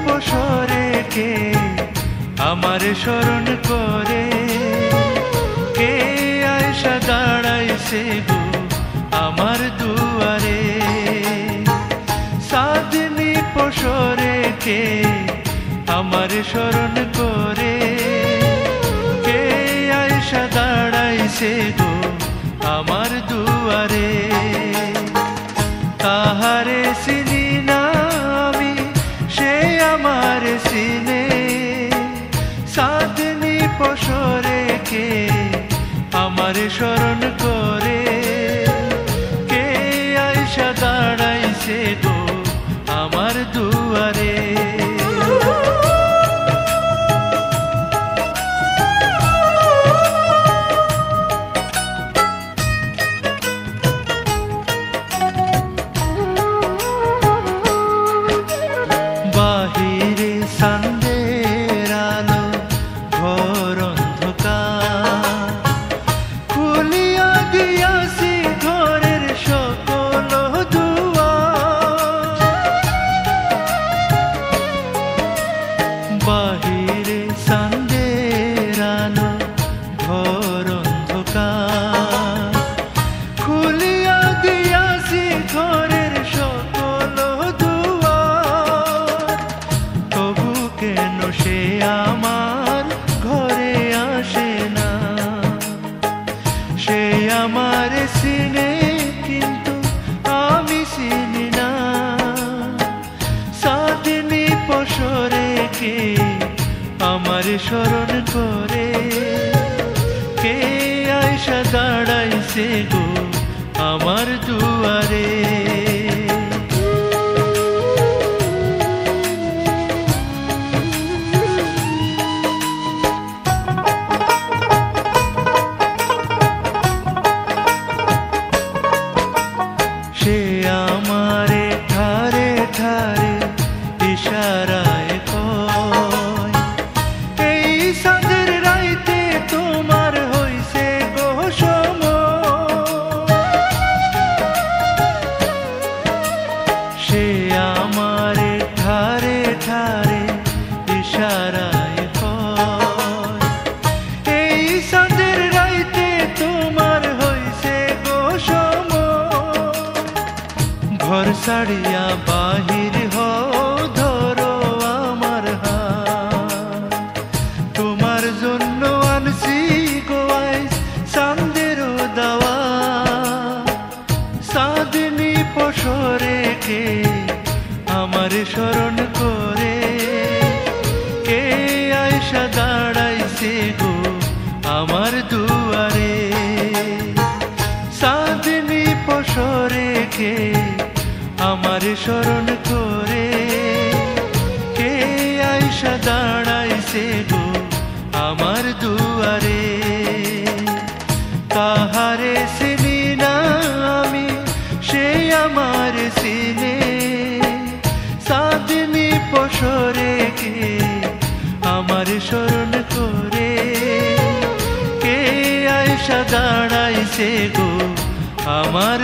পসরে কে আমার স্মরণ করে, কে আয়সা দাঁড়াইছে গো আমার দুয়ারে। সাদনি পসরে কে আমার স্মরণ করে, কে আয়সা দাঁড়াইছে গো আমার দুয়ারে। তাহারে চিনি না আমি, সে আমার চিনে। সাদনি পসরে কে আমার স্মরণ করে, কে আয়সা দাঁড়াইছে গো আমার দুয়ারে। বাহিরে চাঁদের আলো, ঘর অন্ধকার, খুলিয়া দিয়াছি ঘরের সকল দুয়ার। বাহিরে চাঁদের আলো, ঘর অন্ধকার, খুলিয়া দিয়াছি ঘরের সকল দুয়ার। তবু কেন সে আমার ঘরে আসে না? সে আমার চিনে কিন্তু আমি চিনি না। সাদনি পসরে কে আমার স্মরণ করে, কে আয়সা দাঁড়াইছে গো আমার দুয়ারে। সে আমারে ঠারে ঠারে ইশারায় কয়, এই চাঁদের রাইতে তোমার হইছে গো সময়। সে আমারে ঠারে ঠারে ইশারায় কয়, এই চাঁদের রাইতে তোমার হইছে গো সময়। ঘর ছাড়িয়া বাহির হও, ধরো আমার হাত। তোমার জন্য আনছি গো আইস চাঁদের দাওয়া। সাদনি পসরে কে আমার স্মরণ করে, কে আয়সা দাঁড়াইছে গো আমার দুয়ারে। সাদনি পসরে কে আমার স্মরণ করে, কে আয়সা দাঁড়াইছে গো আমার দুয়ারে। তাহারে চিনি না আমি, সে আমার চিনে। সাদনি পসরে কে আমার স্মরণ করে, কে আয়সা দাঁড়াইছে গো আমার